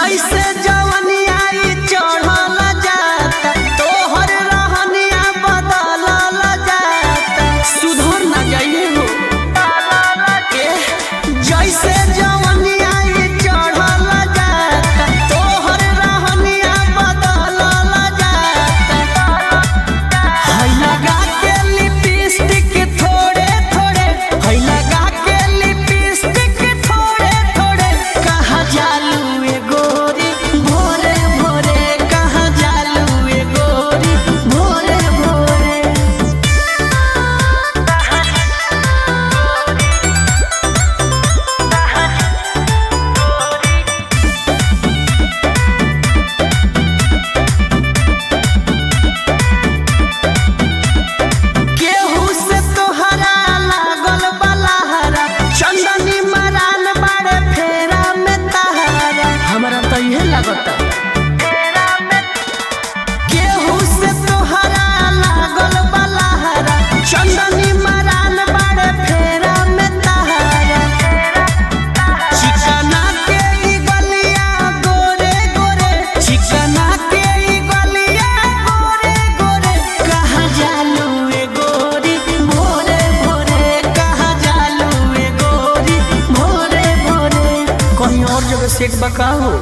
जैसे जवनिया चढ़ल जाता तोहर रहनिया बदलल जाता सुधर ना जाइए हो जैसे जवनिया चढ़ल जाता तोहर रहनिया बदलल जाता है लगा के लिपस्टिक थोड़े थोड़े है लगा के लिपस्टिक थोड़े थोड़े कहाँ जालू गोरी भोरे भोरे कहाँ जालू गोरी भोरे भोरे केहू से तोहरा लागल बलहरा चंदनी मरान बाड़े फेरा में तहरा हमरा तो इहे लागता केहू से तोहरा लागल बलहरा चंदनी मरान बाड़े फेरा में तहरा चिकना के ई गलिया गोरे गोरे चिकना के ई गलिया गोरे गोरे कहाँ जालू गोरी भोरे भोरे कहाँ जालू गोरी भोरे भोरे कहीं और जगह सेट बका हो।